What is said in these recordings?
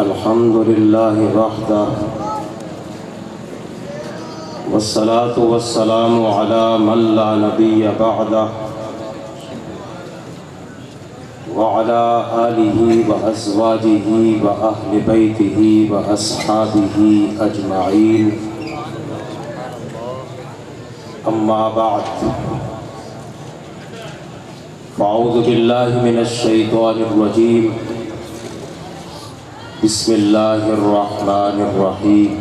الحمد لله وحده والصلاة والسلام على من لا نبي بعده وعلى آله وأزواجه وأهل بيته وأصحابه أجمعين أما بعد فأعوذ بالله من الشيطان الرجيم بسم الله الرحمن الرحيم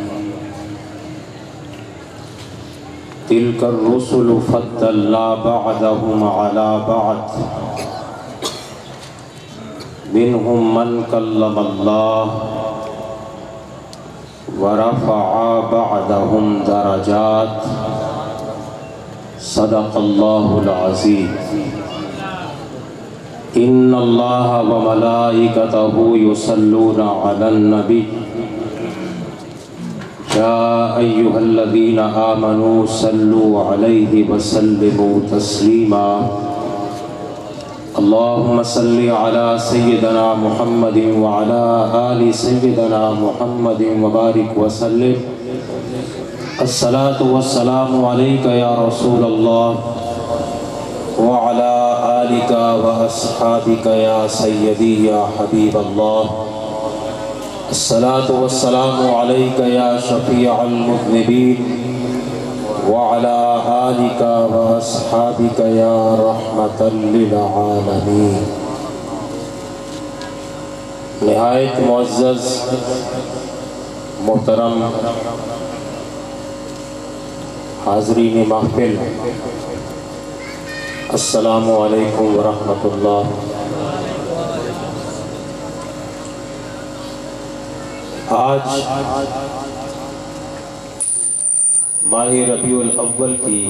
تلك الرسل فضلنا بعضهم على بعض منهم من كلم الله ورفع بعضهم درجات صدق الله العظيم ان اللہ وملائکتہ یصلون علی النبی یا ایہا الذین آمنوا صلوا علیہ وسلموا تسلیما اللہم صل علی سیدنا محمد وعلی آل سیدنا محمد وبارک وسلم الصلاة والسلام علیک یا رسول اللہ وعلى آلك وأصحابك يا سيدي يا حبيب الله الصلاة والسلام عليك يا شفيع المذنبين وعلى آلك وأصحابك يا رحمة للعالمين نہایت معزز محترم حاضرین محفل السلام علیکم ورحمۃ اللہ۔ آج ماہ ربیع الاول کی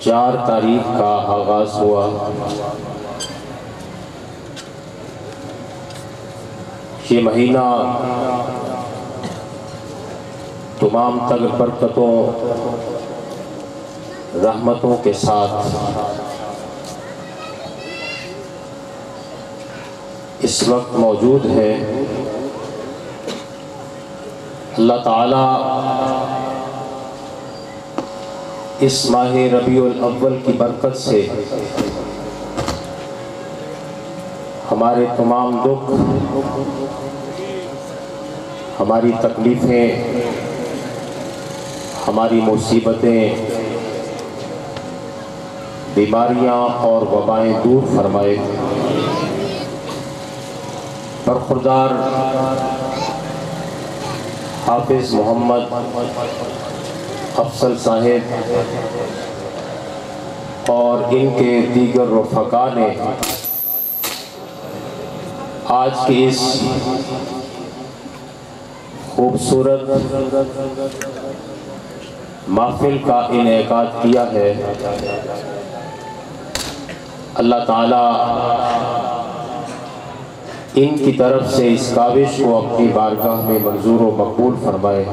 4 تاریخ کا آغاز ہوا۔ یہ مہینہ تمام تر برکتوں رحمتوں کے ساتھ اس وقت موجود ہے۔ اللہ تعالیٰ اس ماہ ربیع الاول کی برکت سے ہمارے تمام دکھ، ہماری تکلیفیں، ہماری مصیبتیں، بیماریاں اور وبائیں دور فرمائے۔ برخوردار حافظ محمد افضل صاحب اور ان کے دیگر رفقا نے آج کی اس خوبصورت محفل کا انعقاد کیا ہے۔ اللہ تعالیٰ ان کی طرف سے اس کاوش کو اپنی بارگاہ میں منظور و مقبول فرمائے۔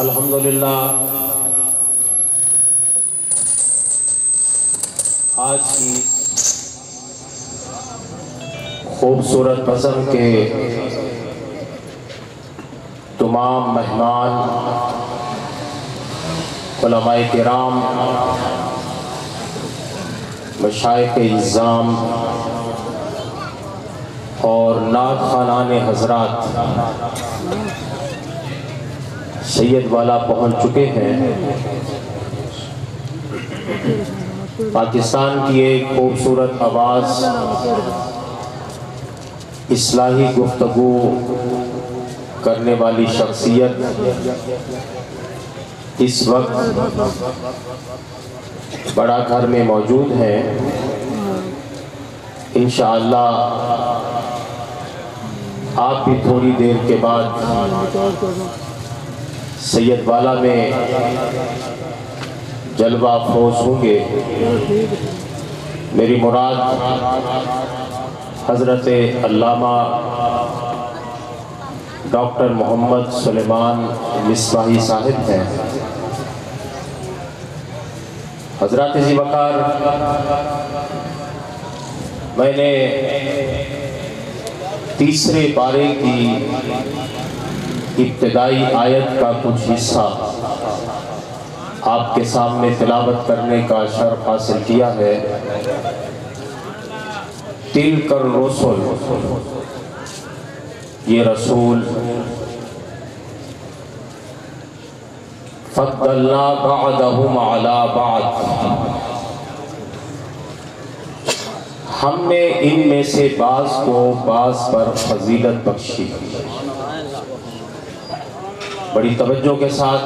الحمدللہ آج کی خوبصورت بزم کے تمام مہمان، علماء کرام، مشائخ اعظام اور نعت خوانان حضرات سید والا پہنچ چکے ہیں۔ پاکستان کی ایک خوبصورت آواز، اصلاحی گفتگو کرنے والی شخصیت اس وقت بڑا گھر میں موجود ہے۔ انشاءاللہ آپ بھی تھوڑی دیر کے بعد سید والا میں جلوہ افروز ہوں گے۔ میری مراد حضرت علامہ ڈاکٹر محمد سلیمان مصباحی صاحب ہیں۔ حضرات ذی وقار، میں نے تیسرے پارے کی ابتدائی آیت کا کچھ حصہ آپ کے سامنے تلاوت کرنے کا شرف حاصل کیا ہے۔ تلک الرسل، یہ رسول، فضلنا بعضهم علی بعض، ہم نے ان میں سے بعض کو بعض پر فضیلت بخشی۔ بڑی توجہ کے ساتھ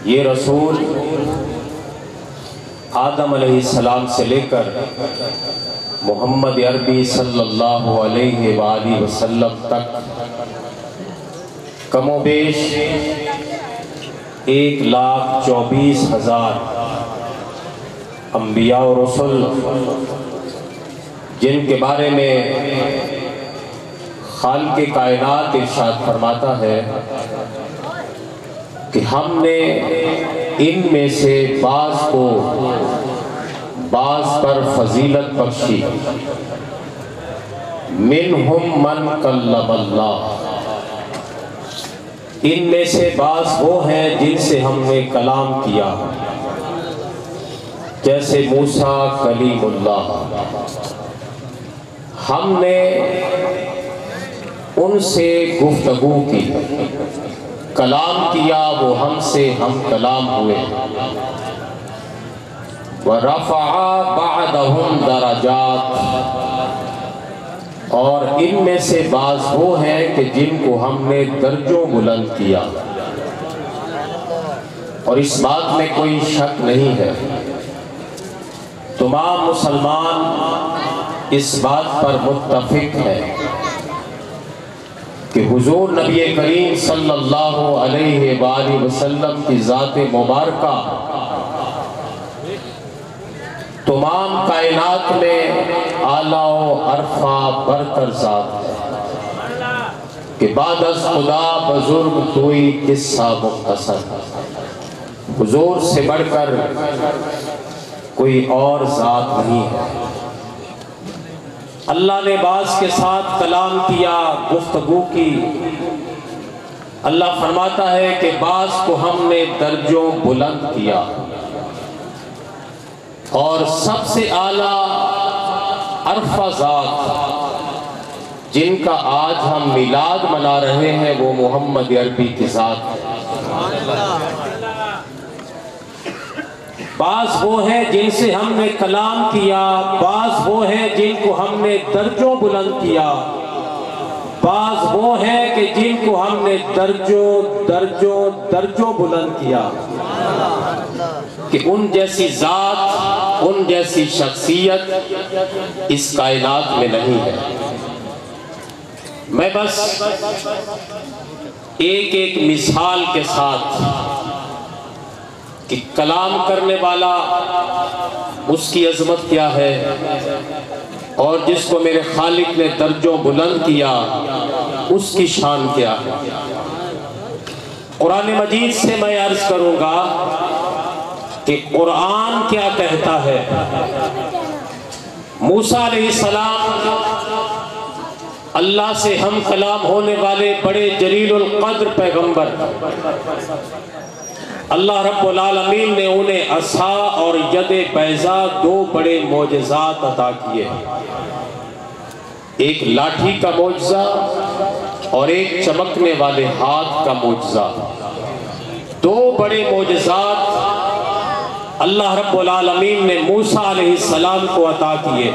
یہ رسول آدم علیہ السلام سے لے کر محمد عربی صلی اللہ علیہ وآلہ وسلم تک کم و بیش 1,24,000 انبیاء و رسول، جن کے بارے میں خالق کائنات ارشاد فرماتا ہے کہ ہم نے ان میں سے بعض کو بعض پر فضیلت بخشی۔ منہم من کلم اللہ، ان میں سے بعض وہ ہیں جن سے ہم نے کلام کیا، جیسے موسیٰ کلیم اللہ، ہم نے ان سے گفتگو کی، کلام کیا، وہ ہم سے ہم کلام ہوئے۔ وَرَفَعَ بَعْدَهُمْ دَرَجَاتٍ، اور ان میں سے بعض وہ ہیں کہ جن کو ہم نے درجوں بلند کیا۔ اور اس بات میں کوئی شک نہیں ہے، تمام مسلمان اس بات پر متفق ہیں کہ حضور نبی کریم صلی اللہ علیہ وآلہ وسلم کی ذات مبارکہ تمام کائنات میں اعلیٰ و عرفہ برتر ذات ہے کہ بعد از خدا بزرگ کوئی قصہ مختصر، حضور سے بڑھ کر کوئی اور ذات نہیں ہے۔ اللہ نے بعض کے ساتھ کلام کیا، گفتگو کی۔ اللہ فرماتا ہے کہ بعض کو ہم نے درجوں بلند کیا، اور سب سے اعلیٰ عرفہ ذات جن کا آج ہم میلاد منا رہے ہیں وہ محمد عربی کی ذات ہے۔ بعض وہ ہیں جن سے ہم نے کلام کیا، بعض وہ ہیں جن کو ہم نے درجوں بلند کیا، بعض وہ ہیں کہ جن کو ہم نے درجوں بلند کیا، کہ ان جیسی ذات، ان جیسی شخصیت اس کائنات میں نہیں ہے۔ میں بس ایک مثال کے ساتھ کہ کلام کرنے والا اس کی عظمت کیا ہے، اور جس کو میرے خالق نے درجوں بلند کیا اس کی شان کیا ہے۔ قرآن مجید سے میں عرض کروں گا کہ قرآن کیا کہتا ہے۔ موسیٰ علیہ السلام اللہ سے ہم کلام ہونے والے بڑے جلیل القدر پیغمبر، اللہ رب العالمین نے انہیں عصا اور ید بیضا دو بڑے معجزات عطا کیے، ایک لاٹھی کا معجزہ اور ایک چمکنے والے ہاتھ کا معجزہ۔ دو بڑے معجزات اللہ رب العالمین نے موسیٰ علیہ السلام کو عطا کیے۔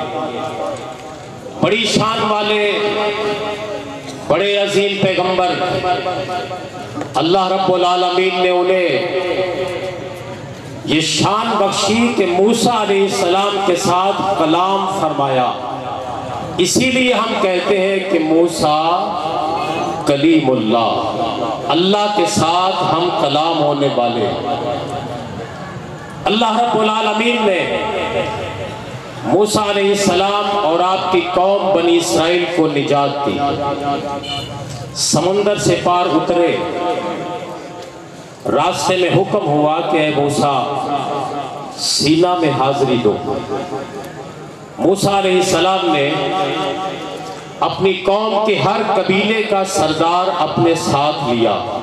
بڑی شان والے، بڑے عظیم پیغمبر، اللہ رب العالمین نے انہیں یہ شان بخشی کہ موسیٰ علیہ السلام کے ساتھ کلام فرمایا۔ اسی لیے ہم کہتے ہیں کہ موسیٰ کلیم اللہ، اللہ کے ساتھ ہم کلام ہونے والے۔ اللہ رب العالمین نے موسیٰ علیہ السلام اور آپ کی قوم بنی اسرائیل کو نجات دی، سمندر سے پار اترے، راستے میں حکم ہوا کہ اے موسیٰ سینا میں حاضری دو۔ موسیٰ علیہ السلام نے اپنی قوم کے ہر قبیلے کا سردار اپنے ساتھ لیا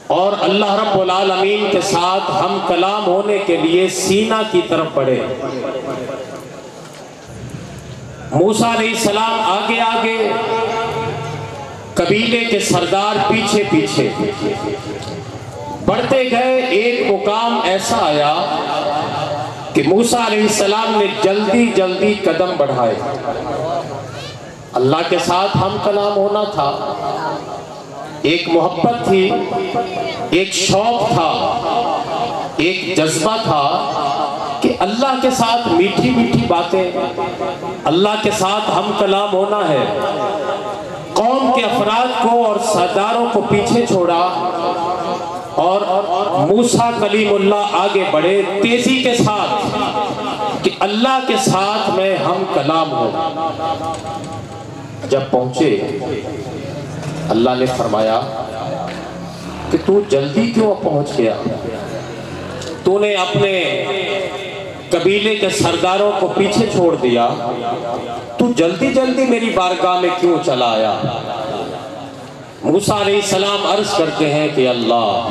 اور اللہ رب العالمین کے ساتھ ہم کلام ہونے کے لیے سینا کی طرف بڑھے۔ موسیٰ علیہ السلام آگے آگے، قبیلے کے سردار پیچھے پیچھے بڑھتے گئے۔ ایک مقام ایسا آیا کہ موسیٰ علیہ السلام نے جلدی جلدی قدم بڑھائے۔ اللہ کے ساتھ ہم کلام ہونا تھا، ایک محبت تھی، ایک شوق تھا، ایک جذبہ تھا کہ اللہ کے ساتھ میٹھی میٹھی باتیں، اللہ کے ساتھ ہم کلام ہونا ہے۔ قوم کے افراد کو اور سرداروں کو پیچھے چھوڑا اور موسیٰ کلیم اللہ آگے بڑھے تیزی کے ساتھ کہ اللہ کے ساتھ میں ہم کلام ہوں۔ جب پہنچے اللہ نے فرمایا کہ تو جلدی کیوں پہنچ گیا؟ تو نے اپنے قبیلے کے سرداروں کو پیچھے چھوڑ دیا، تو جلدی جلدی میری بارگاہ میں کیوں چلا آیا؟ موسیٰ علیہ السلام عرض کرتے ہیں کہ اللہ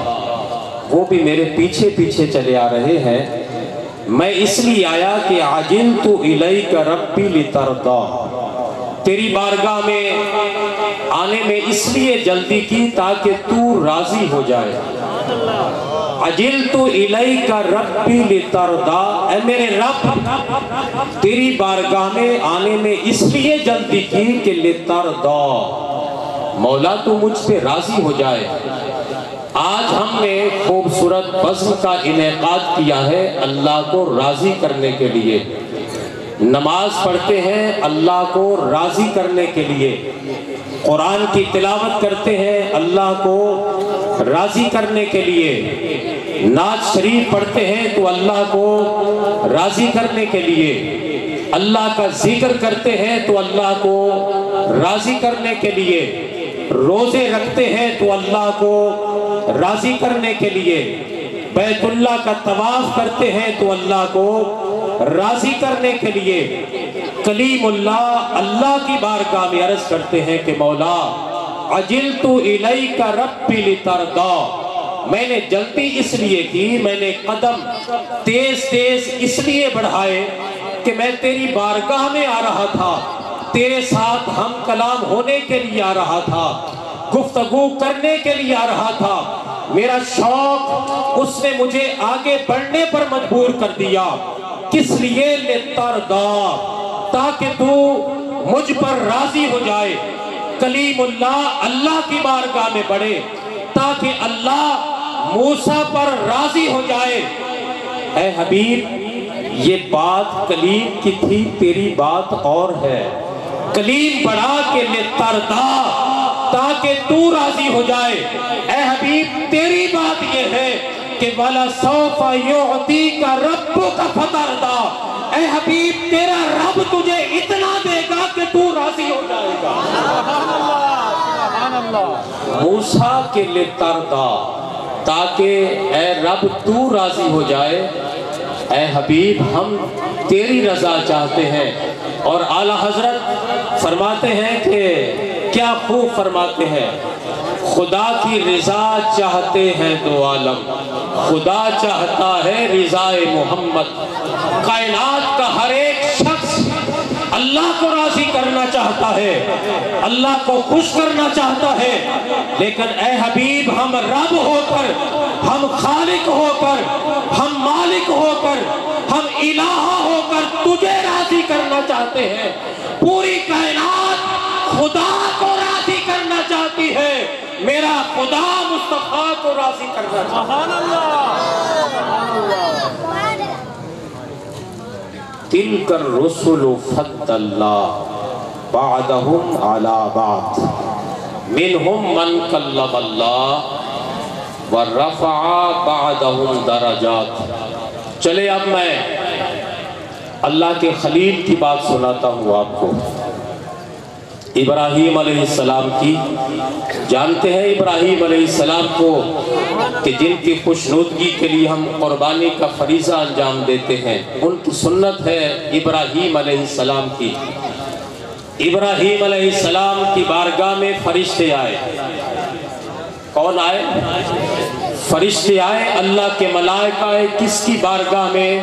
وہ بھی میرے پیچھے پیچھے چلے آ رہے ہیں، میں اس لیے آیا کہ عجلت الیک ربی لترضی، تیری بارگاہ میں آنے میں اس لیے جلدی کی تاکہ تو راضی ہو جائے۔ عجلت الیک ربی لترضی، اے میرے رب تیری بارگاہ میں آنے میں اس لیے جلدی کی کہ لترضی، مولا تو مجھ سے راضی ہو جائے۔ آج ہم نے خوبصورت بزم کا انعقاد کیا ہے اللہ کو راضی کرنے کے لیے۔ نماز پڑھتے ہیں اللہ کو راضی کرنے کے لیے، قرآن کی تلاوت کرتے ہیں اللہ کو راضی کرنے کے لیے، نعت شریف پڑھتے ہیں تو اللہ کو راضی کرنے کے لیے، اللہ کا ذکر کرتے ہیں تو اللہ کو راضی کرنے کے لیے، روزے رکھتے ہیں تو اللہ کو راضی کرنے کے لیے، بیت اللہ کا طواف کرتے ہیں تو اللہ کو راضی کرنے کے لیے۔ کلیم اللہ اللہ کی بارگاہ میں عرض کرتے ہیں کہ مولا عجلت الیک ربی لترضی، میں نے جلدی اس لیے کی، میں نے قدم تیز تیز اس لیے بڑھائے کہ میں تیری بارگاہ میں آ رہا تھا، تیرے ساتھ ہم کلام ہونے کے لیے آ رہا تھا، گفتگو کرنے کے لیے آ رہا تھا۔ میرا شوق اس نے مجھے آگے بڑھنے پر مجبور کر دیا۔ کس لیے؟ لترضی، تاکہ تو مجھ پر راضی ہو جائے۔ کلیم اللہ اللہ کی بارگاہ میں بڑھے تاکہ اللہ موسیٰ پر راضی ہو جائے۔ اے حبیب یہ بات کلیم کی تھی، تیری بات اور ہے۔ کلیم بڑھا کے لترضی، تاکہ تو راضی ہو جائے۔ اے حبیب تیری بات یہ ہے کہ وَلَسَوْفَ يُعْطِيكَ رَبُّكَ فَتَرْضَىٰ، اے حبیب تیرا رب تجھے اتنا دے گا کہ تو راضی ہو جائے گا۔ موسیٰ کے لترضیٰ، تاکہ اے رب تو راضی ہو جائے۔ اے حبیب ہم تیری رضا چاہتے ہیں۔ اور اعلیٰ حضرت فرماتے ہیں کہ کیا خوب فرماتے ہیں، خدا کی رضا چاہتے ہیں دو عالم، خدا چاہتا ہے رضا محمد۔ کائنات کا ہر ایک شخص اللہ کو راضی کرنا چاہتا ہے، اللہ کو خوش کرنا چاہتا ہے، لیکن اے حبیب ہم رب ہو کر، ہم خالق ہو کر، ہم مالک ہو کر، ہم الہ ہو کر تجھے راضی کرنا چاہتے ہیں۔ پوری کائنات خدا کو راضی کرنا چاہتی ہے، میرا خدا مصطفیٰ کو راضی کرنا چاہتا ہے۔ تلک الرسل فضلنا بعضهم على بعض منهم من کلم اللہ ورفع بعضهم درجات۔ چلے اب میں اللہ کے خلیل کی بات سناتا ہوں آپ کو۔ ابراہیم علیہ السلام کی، جانتے ہیں ابراہیم علیہ السلام کو کہ جن کی خوشنودگی کے لیے ہم قربانی کا فریضہ انجام دیتے ہیں، ان کی سنت ہے ابراہیم علیہ السلام کی۔ ابراہیم علیہ السلام کی بارگاہ میں فرشتے آئے۔ کون آئے؟ فرشتے آئے، اللہ کے ملائکہ آئے۔ کس کی بارگاہ میں؟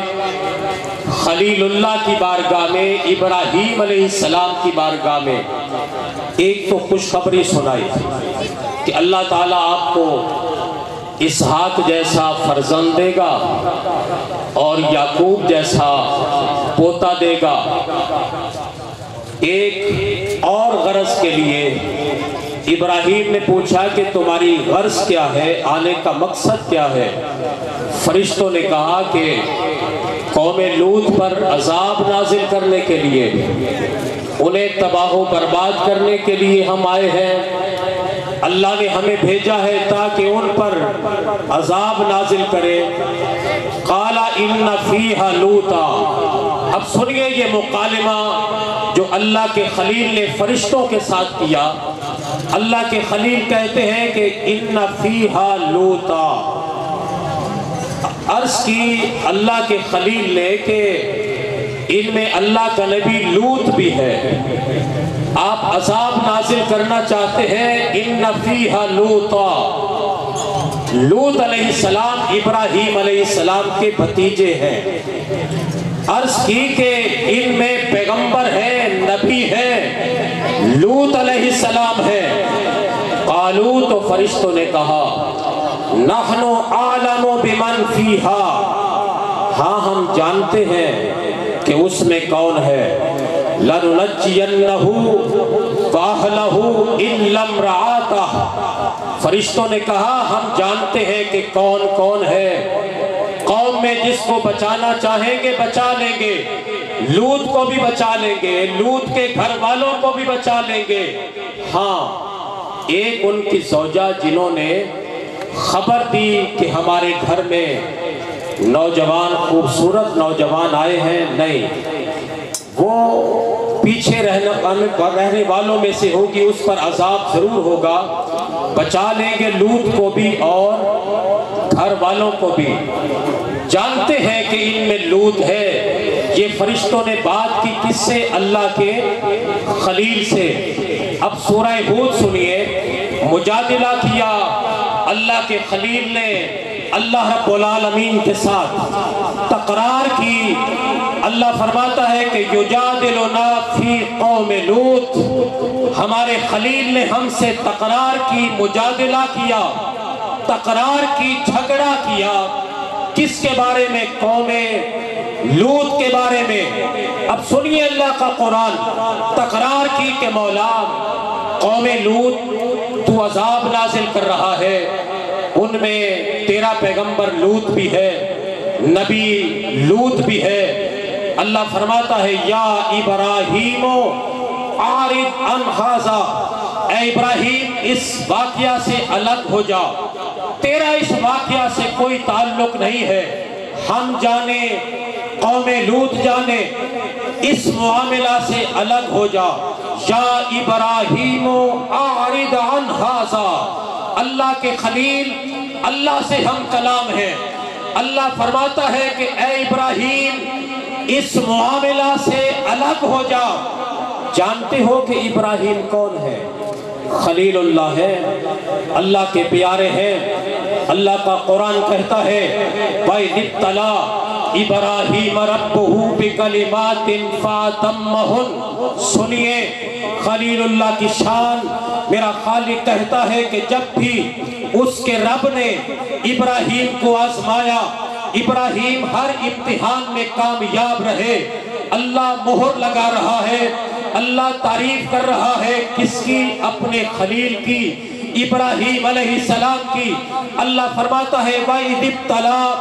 خلیل اللہ کی بارگاہ میں، ابراہیم علیہ السلام کی بارگاہ میں۔ ایک تو خوشخبری سنائی کہ اللہ تعالیٰ آپ کو اسحاق جیسا فرزند دے گا اور یعقوب جیسا پوتا دے گا۔ ایک اور غرض کے لیے ابراہیم نے پوچھا کہ تمہاری غرض کیا ہے، آنے کا مقصد کیا ہے؟ فرشتوں نے کہا کہ قوم لوط پر عذاب نازل کرنے کے لیے، انہیں تباہ و برباد کرنے کے لیے ہم آئے ہیں۔ اللہ نے ہمیں بھیجا ہے تاکہ ان پر عذاب نازل کرے۔ قال ان فیہا لوطا۔ اب سنیے یہ مکالمہ جو اللہ کے خلیل نے فرشتوں کے ساتھ کیا۔ اللہ کے خلیل کہتے ہیں کہ ان فیہا لوطا۔ عرض کی اللہ کے خلیل نے کہ ان میں اللہ کا نبی لوط بھی ہے، آپ عذاب نازل کرنا چاہتے ہیں۔ ان فیہا لوطا۔ لوط علیہ السلام ابراہیم علیہ السلام کے بھتیجے ہیں۔ عرض کی کہ ان میں پیغمبر ہے، نبی ہے، لوط علیہ السلام ہے۔ قالو، تو فرشتوں نے کہا نحن اعلم بمن فیہا، ہاں ہم جانتے ہیں کہ اس میں کون ہے۔ لننجینہ واہلہ الا امرأتہ، فرشتوں نے کہا ہم جانتے ہیں کہ کون کون ہے۔ قوم میں جس کو بچانا چاہیں گے بچا لیں گے، لوط کو بھی بچا لیں گے، لوط کے گھر والوں کو بھی بچا لیں گے۔ ہاں، ایک ان کی زوجہ جنہوں نے خبر دی کہ ہمارے گھر میں نوجوان، خوبصورت نوجوان آئے ہیں، نہیں، وہ پیچھے رہنے والوں میں سے ہوگی، اس پر عذاب ضرور ہوگا، بچا لیں گے لوط کو بھی اور گھر والوں کو بھی۔ جانتے ہیں کہ ان میں لوط ہے۔ یہ فرشتوں نے بات کی کس سے؟ اللہ کے خلیل سے۔ اب سورہ ہود سنیے، مجادلہ کیا اللہ کے خلیل نے اللہ رب العالمین کے ساتھ، تقرار کی۔ اللہ فرماتا ہے کہ یجادلنا فی قوم لوط، ہمارے خلیل نے ہم سے تقرار کی، مجادلہ کیا، تقرار کی، جھگڑا کیا۔ کس کے بارے میں؟ قوم لوط کے بارے میں۔ اب سنیے اللہ کا قرآن، تقرار کی کہ مولا قوم لوط تو عذاب نازل کر رہا ہے، ان میں تیرا پیغمبر لوط بھی ہے، نبی لوط بھی ہے۔ اللہ فرماتا ہے یا ابراہیم اعرض عن ھذا، اے ابراہیم اس واقعہ سے الگ ہو جا، تیرا اس واقعہ سے کوئی تعلق نہیں ہے۔ ہم جانے، قوم لوط جانے، اس معاملہ سے الگ ہو جا۔ یا ابراہیم اعرض عن ھذا، اللہ کے خلیل، اللہ سے ہم کلام ہیں۔ اللہ فرماتا ہے کہ اے ابراہیم اس معاملہ سے الگ ہو جا۔ جانتے ہو کہ ابراہیم کون ہے؟ خلیل اللہ ہے، اللہ کے پیارے ہیں۔ اللہ کا قرآن کہتا ہے وَإِذِ ابْتَلَىٰ إِبْرَاهِيمَ رَبُّهُ بِكَلِمَاتٍ فَأَتَمَّهُنَّ۔ سنیے خلیل اللہ کی شان۔ میرا خالق کہتا ہے کہ جب بھی اس کے رب نے ابراہیم کو آزمایا، ابراہیم ہر امتحان میں کامیاب رہے، اللہ مہر لگا رہا ہے، اللہ تعریف کر رہا ہے کس کی؟ اپنے خلیل کی، ابراہیم علیہ السلام کی۔ اللہ فرماتا ہے وَإِذِ ابْتَلَىٰ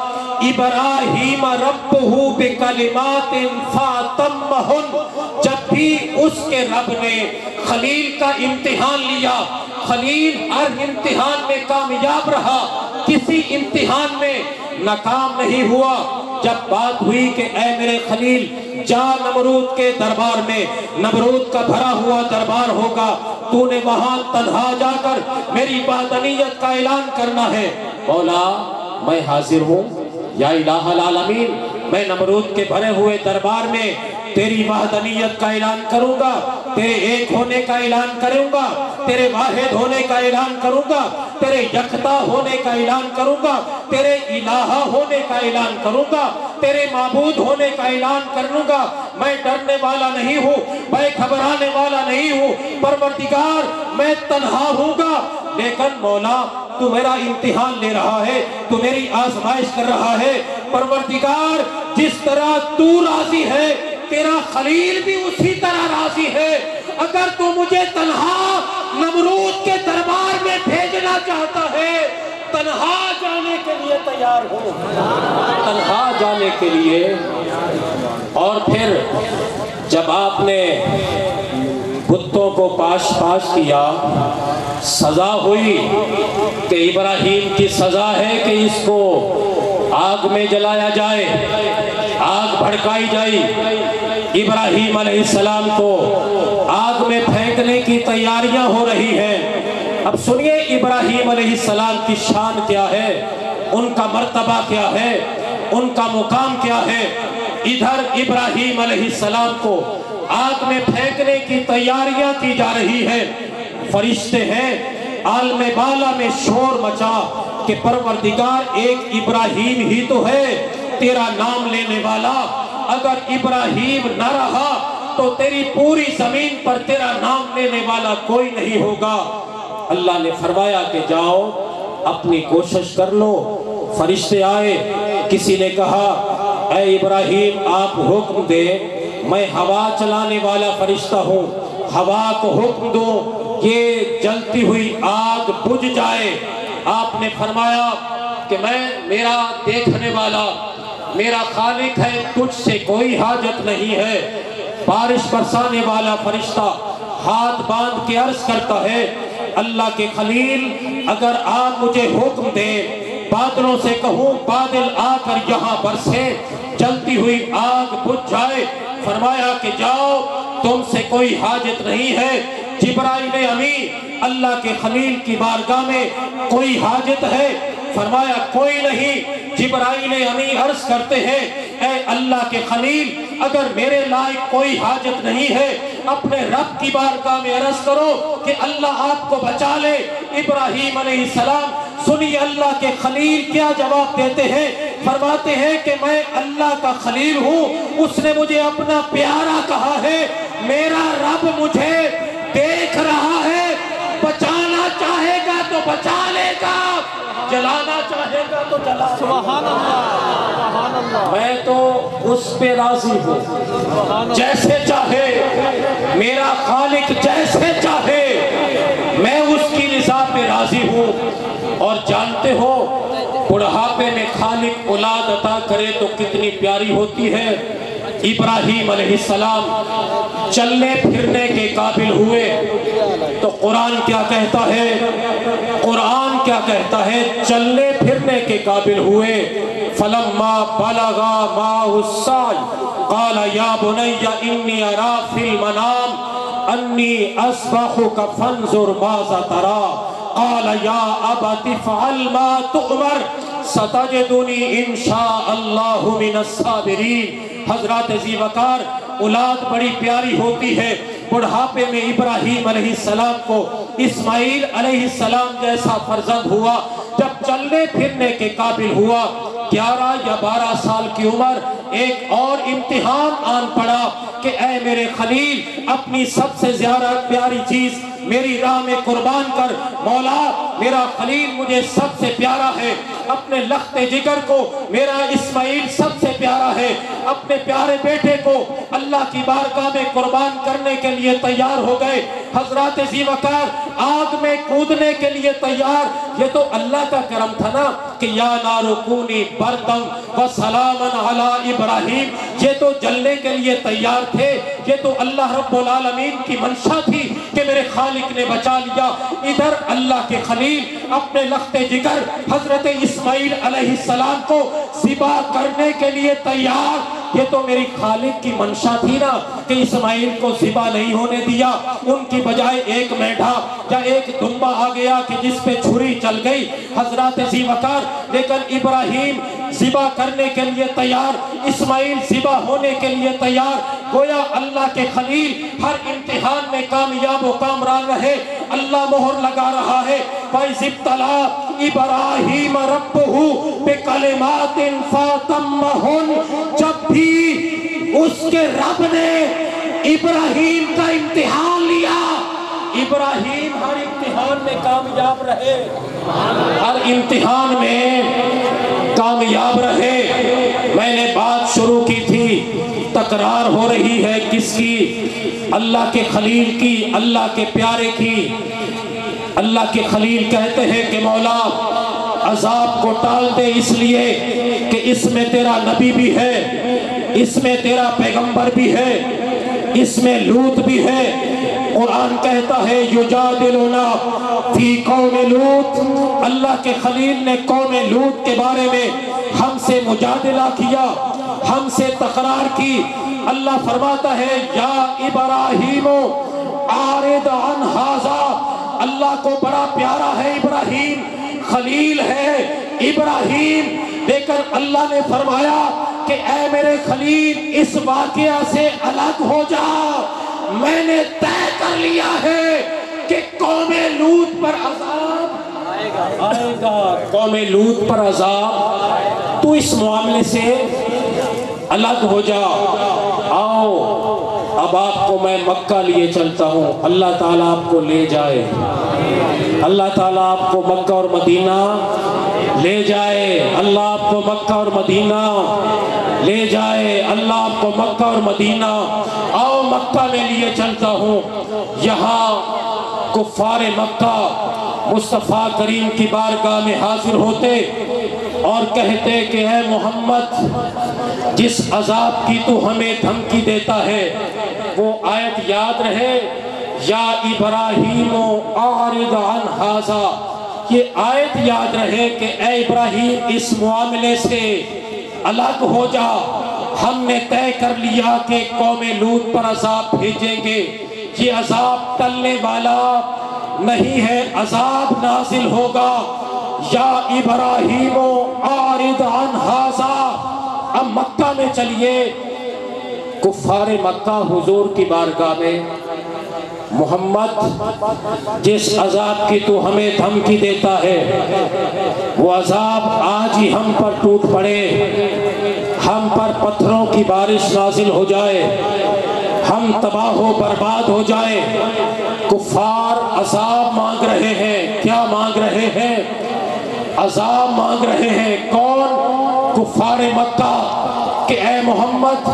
إِبْرَاهِيمَ رَبُّهُ بِكَلِمَاتٍ فَأَتَمَّهُنَّ، جب بھی اس کے رب نے خلیل کا امتحان لیا، خلیل ہر امتحان میں کامیاب رہا، کسی امتحان میں ناکام نہیں ہوا۔ جب بات ہوئی کہ اے میرے خلیل جا نمرود کے دربار میں، نمرود کا بھرا ہوا دربار ہوگا، تو نے وہاں تنہا جا کر میری وحدانیت کا اعلان کرنا ہے۔ مولا میں حاضر ہوں یا الہ العالمین، میں نمرود کے بھرے ہوئے دربار میں تیری وحدانیت کا اعلان کروں گا، تیرے ایک ہونے کا اعلان کروں گا، تیرے واحد ہونے کا اعلان کروں گا، تیرے یکتا ہونے کا اعلان کروں گا، تیرے الہ ہونے کا اعلان کروں گا، تیرے معبود ہونے کا اعلان کروں گا۔ میں ڈرنے والا نہیں ہوں، میں گھبرانے والا نہیں ہوں، پروردگار میں تنہا ہوں گا، لیکن مولا تو میرا امتحان لے رہا ہے، تو میری آزمائش کر رہا ہے۔ پروردگار جس طرح تو راضی ہے تیرا خلیل بھی اسی طرح راضی ہے۔ اگر تو مجھے تنہا نمرود کے دربار میں بھیجنا چاہتا ہے، تنہا جانے کے لیے تیار ہوں، تنہا جانے کے لیے۔ اور پھر جب آپ نے بتوں کو پاش کیا، سزا ہوئی کہ ابراہیم کی سزا ہے کہ اس کو آگ میں جلایا جائے، آگ بھڑکائی جائے۔ ابراہیم علیہ السلام کو آگ میں پھینکنے کی تیاریاں ہو رہی ہیں۔ اب سنیے ابراہیم علیہ السلام کی شان کیا ہے، ان کا مرتبہ کیا ہے، ان کا مقام کیا ہے۔ ادھر ابراہیم علیہ السلام کو آگ میں پھینکنے کی تیاریاں کی جا رہی ہے، فرشتے ہیں، عالم بالا میں شور مچا کہ پروردگار ایک ابراہیم ہی تو ہے تیرا نام لینے والا، اگر ابراہیم نہ رہا تو تیری پوری زمین پر تیرا نام لینے والا کوئی نہیں ہوگا۔ اللہ نے فرمایا کہ جاؤ اپنی کوشش کر لو۔ فرشتے آئے، کسی نے کہا اے ابراہیم آپ حکم دے، میں ہوا چلانے والا فرشتہ ہوں، ہوا کو حکم دو یہ جلتی ہوئی آگ بجھ جائے۔ آپ نے فرمایا کہ میرا دیکھنے والا میرا خالق ہے، تجھ سے کوئی حاجت نہیں ہے۔ بارش برسانے والا فرشتہ ہاتھ باندھ کے عرض کرتا ہے اللہ کے خلیل اگر آپ مجھے حکم دیں، بادلوں سے کہوں بادل آ کر یہاں برسے، جلتی ہوئی آگ بجھ جائے۔ فرمایا کہ جاؤ تم سے کوئی حاجت نہیں ہے۔ جبرائیل امین اللہ کے خلیل کی بارگاہ میں کوئی حاجت ہے؟ فرمایا کوئی نہیں۔ جبرائیل امین عرض کرتے ہیں اے اللہ کے خلیل اگر میرے لائق کوئی حاجت نہیں ہے، اپنے رب کی بارگاہ میں عرض کرو کہ اللہ آپ کو بچا لے۔ ابراہیم علیہ السلام سنی اللہ کے خلیل کیا جواب دیتے ہیں، فرماتے ہیں کہ میں اللہ کا خلیل ہوں، اس نے مجھے اپنا پیارا کہا ہے، میرا رب مجھے دیکھ رہا ہے، بچانا چاہے گا تو بچا لے گا، جلانا چاہے گا تو جلا۔ سبحان اللہ، سبحان اللہ۔ میں تو اس پہ راضی ہوں، جیسے چاہے میرا خالق جیسے چاہے میں اس کی رضا پہ راضی ہوں۔ اور جانتے ہو بڑھاپے میں خالق اولاد عطا کرے تو کتنی پیاری ہوتی ہے۔ ابراہیم علیہ السلام چلنے پھرنے کے قابل ہوئے تو قرآن کیا کہتا ہے؟ قرآن کیا کہتا ہے؟ چلنے پھرنے کے قابل ہوئے۔ فلما بلغا معه السعي قال يا بني إني أرى في المنام أني أذبحك فانظر ماذا ترى قال يا أبت افعل ما تؤمر ستجدني إن شاء الله من الصابرين۔ حضرات ذی وقار اولاد بڑی پیاری ہوتی ہے۔ بڑھاپے میں ابراہیم علیہ السلام کو اسماعیل علیہ السلام جیسا فرزند ہوا، جب چلنے پھرنے کے قابل ہوا 11 یا 12 سال کی عمر، ایک اور امتحان آن پڑا کہ اے میرے خلیل اپنی سب سے زیادہ پیاری چیز میری راہ میں قربان کر۔ مولا میرا خلیل مجھے سب سے پیارا ہے، اپنے لخت جگر کو میرا اسماعیل سب سے پیارا ہے، اپنے پیارے بیٹے کو اللہ کی بارگاہ میں قربان کرنے کے لیے تیار ہو گئے۔ حضرات ذی وقار آگ میں کودنے کے لیے تیار۔ یہ تو اللہ کا کرم تھا نا کہ یا نار کونی بردم و سلاما علی ابراہیم، یہ تو جلنے کے لیے تیار تھے، یہ تو اللہ رب العالمین کی منشا تھی کہ میرے خالق نے بچا لیا۔ ادھر اللہ کے خلیل اپنے لخت جگر حضرت اسماعیل علیہ السلام کو ذبح کرنے کے لیے تیار، یہ تو میری خالق کی منشا تھی نا کہ اسماعیل کو ذبح نہیں ہونے دیا، ان کی بجائے ایک میڈھا یا ایک دمبا آ گیا کہ جس پہ چھری چل گئی حضرات ذی وقار، لیکن ابراہیم ذبح کرنے کے لیے تیار، اسماعیل ذبح ہونے کے لیے تیار۔ گویا اللہ کے خلیل ہر امتحان میں کامیاب و کامران رہے، اللہ مہر لگا رہا ہے۔ وَإِذِ ابْتَلَىٰ إِبْرَاهِيمَ رَبُّهُ بِكَلِمَاتٍ فَأَتَمَّهُنَّ، جب بھی اس کے رب نے ابراہیم کا امتحان لیا، ابراہیم ہر امتحان میں کامیاب رہے، ہر امتحان میں کامیاب رہے۔ میں نے بات شروع کی تھی، تکرار ہو رہی ہے کس کی؟ اللہ کے خلیل کی، اللہ کے پیارے کی۔ اللہ کے خلیل کہتے ہیں کہ مولا عذاب کو ٹال دے، اس لیے کہ اس میں تیرا نبی بھی ہے، اس میں تیرا پیغمبر بھی ہے، اس میں لوط بھی ہے۔ قرآن کہتا ہے یجادلنا فی قوم لوط، اللہ کے خلیل نے قوم لوط کے بارے میں ہم سے مجادلہ کیا، ہم سے تقرار کی۔ اللہ فرماتا ہے یا ابراہیم اعرض عن ھذا، اللہ کو بڑا پیارا ہے ابراہیم، خلیل ہے ابراہیم، لیکن اللہ نے فرمایا کہ اے میرے خلیل اس واقعہ سے الگ ہو جا، میں نے طے کر لیا ہے کہ قوم لوط پر عذاب آئے گا، قوم لوط پر عذاب، تو اس معاملے سے الگ ہو جا۔ آؤ اب آپ کو میں مکہ لیے چلتا ہوں، اللہ تعالیٰ آپ کو لے جائے، اللہ تعالیٰ آپ کو مکہ اور مدینہ لے جائے، اللہ آپ کو مکہ اور مدینہ لے جائے، اللہ آپ کو مکہ اور مدینہ۔ آؤ مکہ میں لیے چلتا ہوں، یہاں کفار مکہ مصطفیٰ کریم کی بارگاہ میں حاضر ہوتے اور کہتے کہ اے محمد جس عذاب کی تو ہمیں دھمکی دیتا ہے وہ آیت یاد رہے، یا ابراہیم اعرض عن ھذا، یہ آیت یاد رہے کہ اے ابراہیم اس معاملے سے الگ ہو جا، ہم نے طے کر لیا کہ قوم لوط پر عذاب بھیجیں گے، یہ عذاب ٹلنے والا نہیں ہے، عذاب نازل ہوگا۔ یا ابراہیم اعرض عن ھذا۔ اب مکہ میں چلیے، کفار مکہ حضور کی بارگاہ میں، محمد جس عذاب کی تو ہمیں دھمکی دیتا ہے وہ عذاب آج ہی ہم پر ٹوٹ پڑے، ہم پر پتھروں کی بارش نازل ہو جائے، ہم تباہ و برباد ہو جائے۔ کفار عذاب مانگ رہے ہیں، کیا مانگ رہے ہیں؟ عذاب مانگ رہے ہیں۔ کون؟ کفار مکہ، کہ اے محمد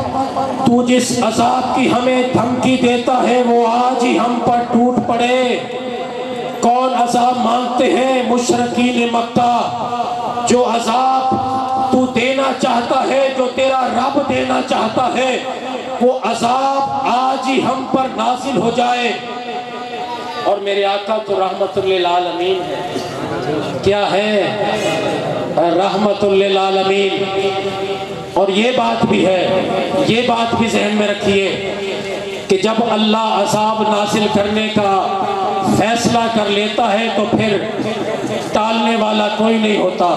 تو جس عذاب کی ہمیں دھمکی دیتا ہے وہ آج ہی ہم پر ٹوٹ پڑے۔ کون عذاب مانگتے ہیں؟ مشرکین مکہ، جو عذاب تو دینا چاہتا ہے، جو تیرا رب دینا چاہتا ہے، وہ عذاب آج ہی ہم پر نازل ہو جائے۔ اور میرے آقا تو رحمت للعالمین ہے، کیا ہے؟ رحمت للعالمین۔ اور یہ بات بھی ہے، یہ بات بھی ذہن میں رکھیے کہ جب اللہ عذاب نازل کرنے کا فیصلہ کر لیتا ہے تو پھر ٹالنے والا کوئی نہیں ہوتا۔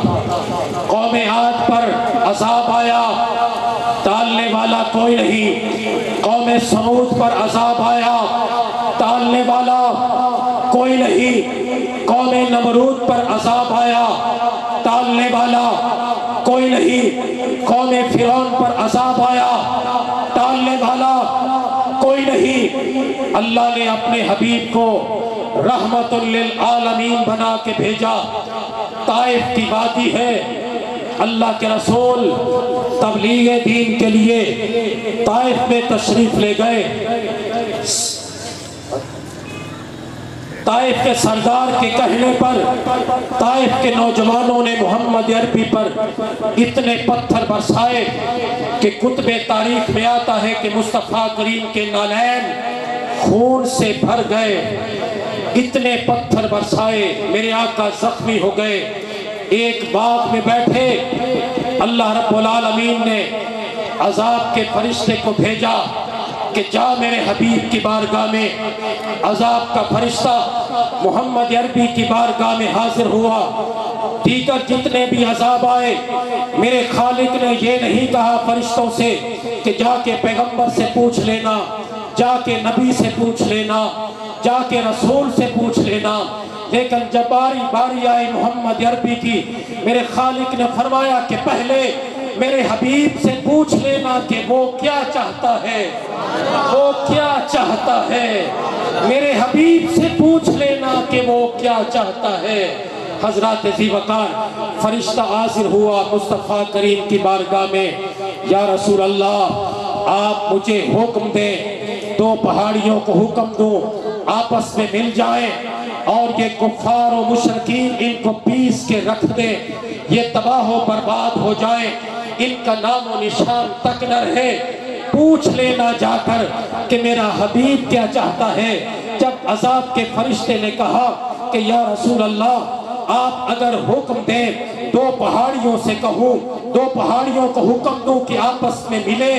قوم عاد پر عذاب آیا، ٹالنے والا کوئی نہیں۔ قوم سمود پر عذاب آیا، ٹالنے والا کوئی نہیں۔ قوم نمرود پر عذاب آیا، ٹالنے والا کوئی نہیں۔ قوم فرعون پر عذاب آیا، ٹالنے والا کوئی نہیں۔ اللہ نے اپنے حبیب کو رحمت للعالمین بنا کے بھیجا۔ طائف کی وادی ہے، اللہ کے رسول تبلیغ دین کے لیے طائف میں تشریف لے گئے۔ طائف کے سردار کے کہنے پر طائف کے نوجوانوں نے محمد عربی پر اتنے پتھر برسائے کہ کتب تاریخ میں آتا ہے کہ مصطفیٰ کریم کے نالین خون سے بھر گئے۔ اتنے پتھر برسائے، میرے آقا زخمی ہو گئے۔ ایک باغ میں بیٹھے، اللہ رب العالمین نے عذاب کے فرشتے کو بھیجا کہ جا میرے حبیب کی بارگاہ میں. عذاب کا فرشتہ محمد عربی کی بارگاہ میں حاضر ہوا. دیگر جتنے بھی عذاب آئے میرے خالق نے یہ نہیں کہا فرشتوں سے کہ جا کے پیغمبر سے پوچھ لینا، جا کے نبی سے پوچھ لینا، جا کے رسول سے پوچھ لینا. لیکن جب باری آئی محمد عربی کی، میرے خالق نے فرمایا کہ پہلے میرے حبیب سے پوچھ لینا کہ وہ کیا چاہتا ہے، وہ کیا چاہتا ہے. میرے حبیب سے پوچھ لینا کہ وہ کیا چاہتا ہے. حضرات ذی وقار فرشتہ حاضر ہوا مصطفیٰ کریم کی بارگاہ میں. یا رسول اللہ آپ مجھے حکم دیں، دو پہاڑیوں کو حکم دوں آپس میں مل جائیں اور یہ کفار و مشرکین ان کو پیس کے رکھ دیں، یہ تباہ و برباد ہو جائیں، ان کا نام و نشان تک نہ رہے. پوچھ لینا جا کر کہ میرا حبیب کیا چاہتا ہے. جب عذاب کے فرشتے نے کہا کہ یا رسول اللہ آپ اگر حکم دیں دو پہاڑیوں سے کہوں، دو پہاڑیوں کو حکم دوں کہ آپس میں ملے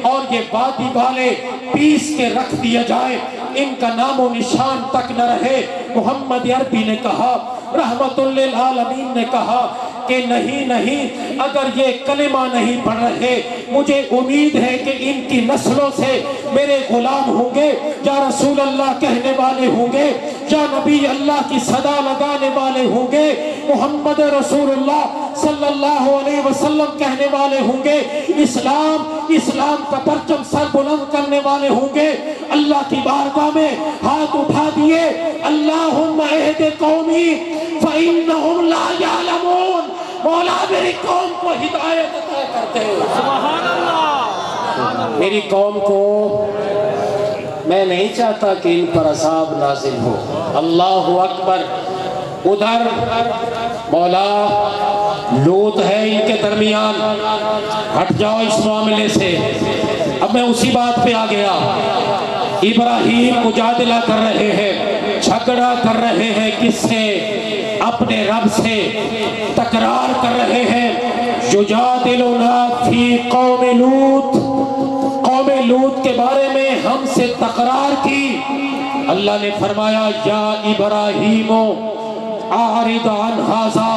اور یہ وادی والے پیس کے رکھ دیا جائے، ان کا نام و نشان تک نہ رہے. محمد عربی نے کہا، رحمت للعالمین نے کہا کہ نہیں، اگر یہ کلمہ نہیں پڑھ رہے مجھے امید ہے کہ ان کی نسلوں سے میرے غلام ہوں گے، یا رسول اللہ کہنے والے ہوں گے، یا نبی اللہ کی صدا لگانے والے ہوں گے، محمد رسول اللہ صلی اللہ علیہ وسلم کہنے والے ہوں گے، اسلام کا پرچم سر بلند کرنے والے ہوں گے. اللہ کی بارگاہ میں ہاتھ اٹھا دیے، اللہم اہد قومی فإنہم لا یعلمون. مولا میری قوم کو ہدایت عطا کرتے ہیں. سبحان اللہ. میری قوم کو میں نہیں چاہتا کہ ان پر عذاب نازل ہو. اللہ اکبر. ادھر مولا لوط ہے ان کے درمیان، ہٹ جاؤ اس معاملے سے. اب میں اسی بات پہ آ گیا. ابراہیم مجادلہ کر رہے ہیں، جھگڑا کر رہے ہیں کس سے؟ اپنے رب سے. تکرار کر رہے ہیں یجادلنا فی قوم لوط. قوم لوط کے بارے میں ہم سے تکرار کی. اللہ نے فرمایا یا ابراہیم اعرض عن ھذا،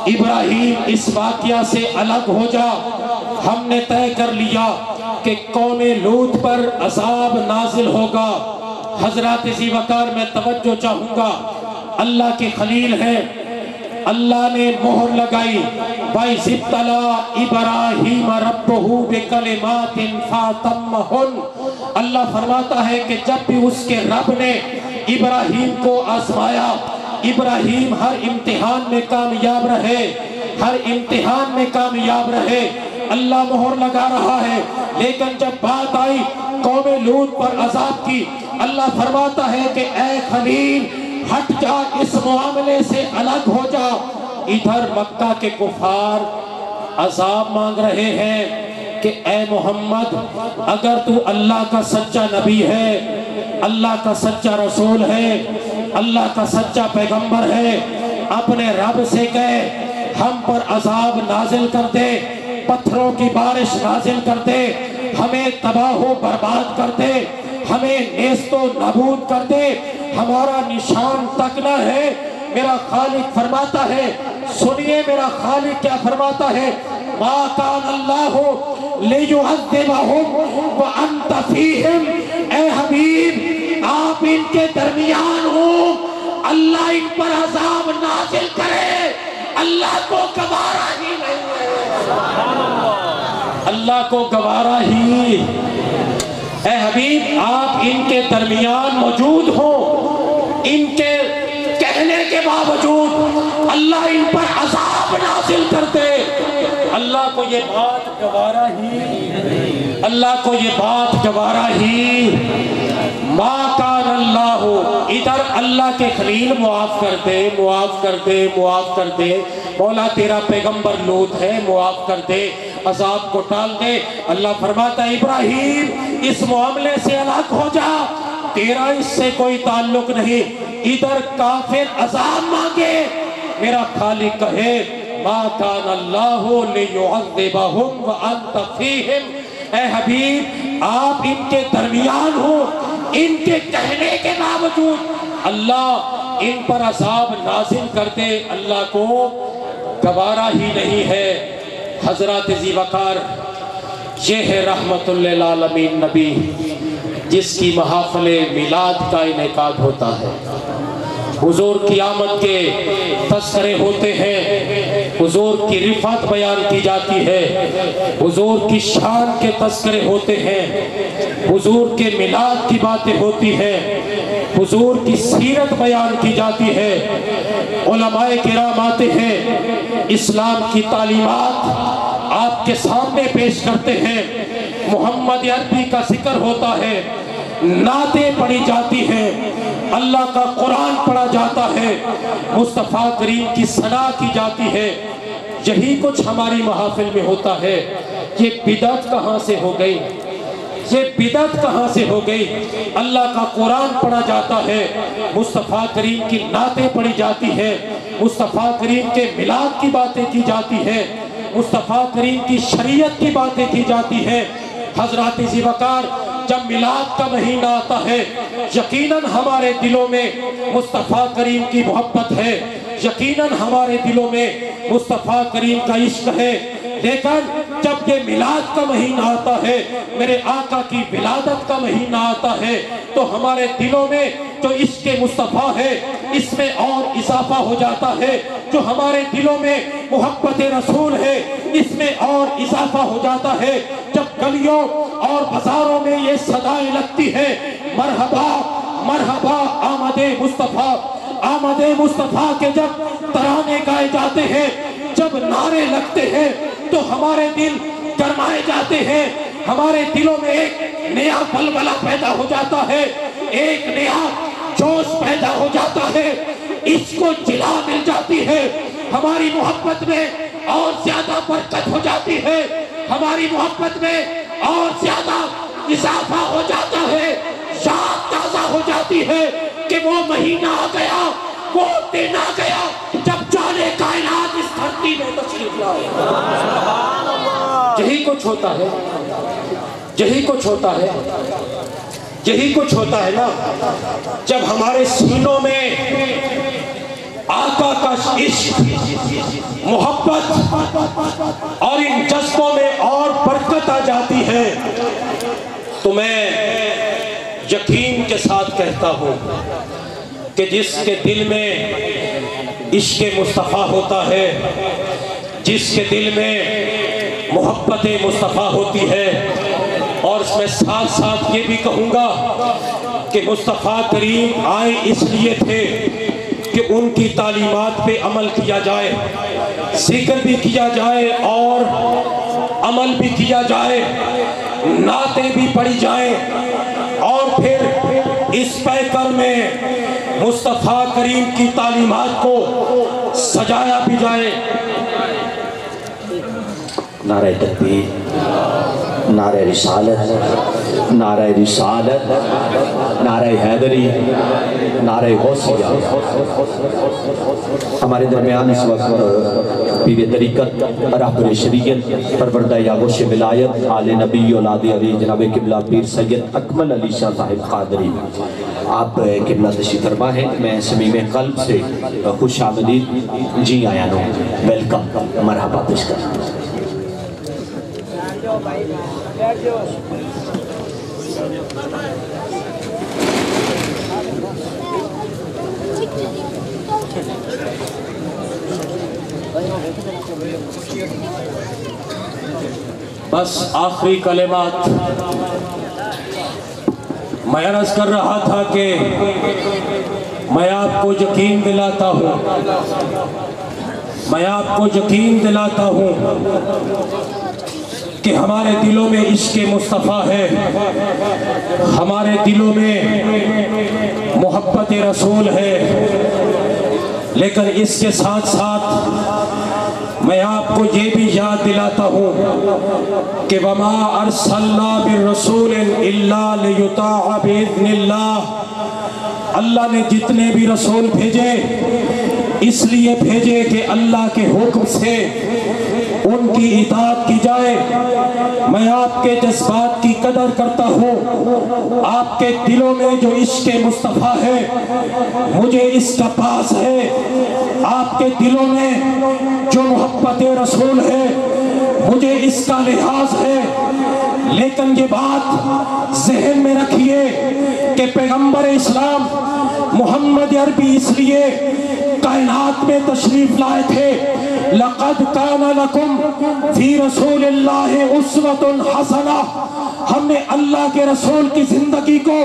ابراہیم اس واقعہ سے الگ ہو جا. ہم نے طے کر لیا کہ قوم لوط پر عذاب نازل ہوگا. حضرات ذی وقار میں توجہ چاہوں گا، اللہ کے خلیل ہیں، اللہ نے مہر لگائی وَإِذِ ابْتَلَىٰ إِبْرَاهِيمَ رَبُّهُ بِكَلِمَاتٍ فَأَتَمَّهُنَّ. اللہ فرماتا ہے کہ جب بھی اس کے رب نے ابراہیم کو آزمایا، ابراہیم ہر امتحان میں کامیاب رہے، ہر امتحان میں کامیاب رہے. اللہ مہر لگا رہا ہے. لیکن جب بات آئی قوم لوط پر عذاب کی، اللہ فرماتا ہے کہ اے خلیل ہٹ جا، اس معاملے سے الگ ہو جا. ادھر مکہ کے کفار عذاب مانگ رہے ہیں کہ اے محمد اگر تو اللہ کا سچا نبی ہے، اللہ کا سچا رسول ہے، اللہ کا سچا پیغمبر ہے، اپنے رب سے کہے ہم پر عذاب نازل کر دے، پتھروں کی بارش نازل کر دے، ہمیں تباہ و برباد کر دے، ہمیں نیست و نابود کر دے، ہمارا نشان تک نہ ہے. میرا خالق فرماتا ہے، سنیے میرا خالق کیا فرماتا ہے، ما کان اللہ لیعذبہم وانت فیہم. اے حبیب آپ ان کے درمیان ہو، اللہ ان پر عذاب نازل کرے، اللہ کو گوارا ہی نہیں ہے. اللہ کو گوارا ہی. اے حبیب آپ ان کے درمیان موجود ہو، ان کے کہنے کے باوجود اللہ ان پر عذاب نازل کرتے. اللہ کو یہ بات گوارا ہی، اللہ کو یہ بات گوارا ہی. ما کان اللہ. ادھر اللہ کے خلیل معاف کر دے، معاف کر دے، معاف کر دے. مولا تیرا پیغمبر لوط ہے، معاف کر دے، عذاب کو ٹال دے. اللہ فرماتا ہے ابراہیم اس معاملے سے الگ ہو جا، تیرا اس سے کوئی تعلق نہیں. ادھر کافر عذاب مانگے، میرا خالق کہے ما کان اللہ لیعذبہم وانت فیہم. اے حبیب آپ ان کے درمیان ہو، ان کے کہنے کے باوجود اللہ ان پر عذاب نازل کر دے، اللہ کو گوارا ہی نہیں ہے۔ حضرات ذی وقار، یہ ہے رحمت للعالمین نبی جس کی محافل میلاد کا انعقاد ہوتا ہے۔ حضور کی آمد کے تذکرے ہوتے ہیں، حضور کی رفعت بیان کی جاتی ہے، حضور کی شان کے تذکرے ہوتے ہیں، حضور کے میلاد کی باتیں ہوتی ہیں، حضور کی سیرت بیان کی جاتی ہے، علماء کرام آتے ہیں، اسلام کی تعلیمات آپ کے سامنے پیش کرتے ہیں، محمد عربی کا ذکر ہوتا ہے، نعتیں پڑھی جاتی ہیں، اللہ کا قرآن پڑھا جاتا ہے، مصطفیٰ کریم کی ثنا کی جاتی ہے۔ یہی کچھ ہماری محافل میں ہوتا ہے۔ یہ بدعت کہاں سے ہو گئی؟ یہ بدعت کہاں سے ہو گئی؟ اللہ کا قرآن پڑھا جاتا ہے، مصطفیٰ کریم کی نعتیں پڑھی جاتی ہے، مصطفیٰ کریم کے میلاد کی باتیں کی جاتی ہے، مصطفیٰ کریم کی شریعت کی باتیں کی جاتی ہے۔ حضرات ذی وقار، جب میلاد کا مہینہ آتا ہے یقیناً ہمارے دلوں میں مصطفیٰ کریم کی محبت ہے، یقیناً ہمارے دلوں میں مصطفیٰ کریم کا عشق ہے، لیکن جب یہ میلاد کا مہینہ آتا ہے، میرے آقا کی ولادت کا مہینہ آتا ہے، تو ہمارے دلوں میں جو عشق مصطفیٰ ہے اس میں اور اضافہ ہو جاتا ہے، جو ہمارے دلوں میں محبت رسول ہے اس میں اور اضافہ ہو جاتا ہے۔ جب گلیوں اور بازاروں میں یہ صدائیں لگتی ہے، مرحبا مرحبا آمد مصطفیٰ، آمد مصطفیٰ کے جب ترانے گائے جاتے ہیں، جب نعرے لگتے ہیں تو ہمارے دل گرمائے جاتے ہیں، ہمارے دلوں میں ایک نیا بلبلہ پیدا ہو جاتا ہے، ایک نیا جوش پیدا ہو جاتا ہے، اس کو جلا مل جاتی ہے، ہماری محبت میں اور زیادہ برکت ہو جاتی ہے، ہماری محبت میں اور زیادہ اضافہ ہو جاتا ہے، یاد تازہ ہو جاتی ہے کہ وہ مہینہ آ گیا، وہ دن آ گیا جب جانے کائنات اس دھرتی میں تشریف لائے۔ یہی کچھ ہوتا ہے، یہی کچھ ہوتا ہے، یہی کچھ ہوتا ہے نا، جب ہمارے سینوں میں آقا کا عشق، محبت اور ان جذبوں میں اور برکت آ جاتی ہے، تو میں یقین کے ساتھ کہتا ہوں کہ جس کے دل میں عشق مصطفیٰ ہوتا ہے، جس کے دل میں محبت مصطفیٰ ہوتی ہے، اور اس میں ساتھ ساتھ یہ بھی کہوں گا کہ مصطفیٰ کریم آئے اس لیے تھے کہ ان کی تعلیمات پہ عمل کیا جائے، ذکر بھی کیا جائے اور عمل بھی کیا جائے، نعتیں بھی پڑھی جائیں، اور پھر اس پیکر میں مصطفیٰ کریم کی تعلیمات کو سجایا بھی جائے۔ نعرہ تکبیر، نعرہ رسالت، نعرہ رسالت، نعرہ حیدری، نعرہ غوثیہ۔ ہمارے درمیان اس وقت پیر طریقت، رہبر شریعت، پروردہ یاغوش ولایت، آل نبی اولاد علی جناب قبلہ پیر سید اکمل علی شاہ صاحب قادری، آپ قبلہ تشریف فرما ہیں۔ میں صمیم قلب سے خوش آمدید، جی آیا نو، ویلکم، مرحبا پیش کرتا ہوں۔ بس آخری کلمات میں عرض کر رہا تھا کہ میں آپ کو یقین دلاتا ہوں، میں آپ کو یقین دلاتا ہوں کہ ہمارے دلوں میں عشق مصطفیٰ ہے، ہمارے دلوں میں محبت رسول ہے، لیکن اس کے ساتھ ساتھ میں آپ کو یہ بھی یاد دلاتا ہوں کہ وَمَا أَرْسَلْنَا بِالرَّسُولٍ إِلَّا لِيُطَاعَ بِإِذْنِ اللَّهِ، اللہ نے جتنے بھی رسول بھیجے اس لیے بھیجے کہ اللہ کے حکم سے ان کی اطاعت کی جائے۔ میں آپ کے جذبات کی قدر کرتا ہوں، آپ کے دلوں میں جو عشق مصطفیٰ ہے مجھے اس کا پاس ہے، آپ کے دلوں میں جو محبت رسول ہے مجھے اس کا لحاظ ہے۔ لیکن یہ بات ذہن میں رکھیے کہ پیغمبر اسلام محمد عربی اس لیے کائنات میں تشریف لائے تھے، لَقَدْ كَانَ لَكُمْ فِي رَسُولِ اللَّهِ أُسْوَةٌ حَسَنَةٌ۔ ہم نے اللہ کے رسول کی زندگی کو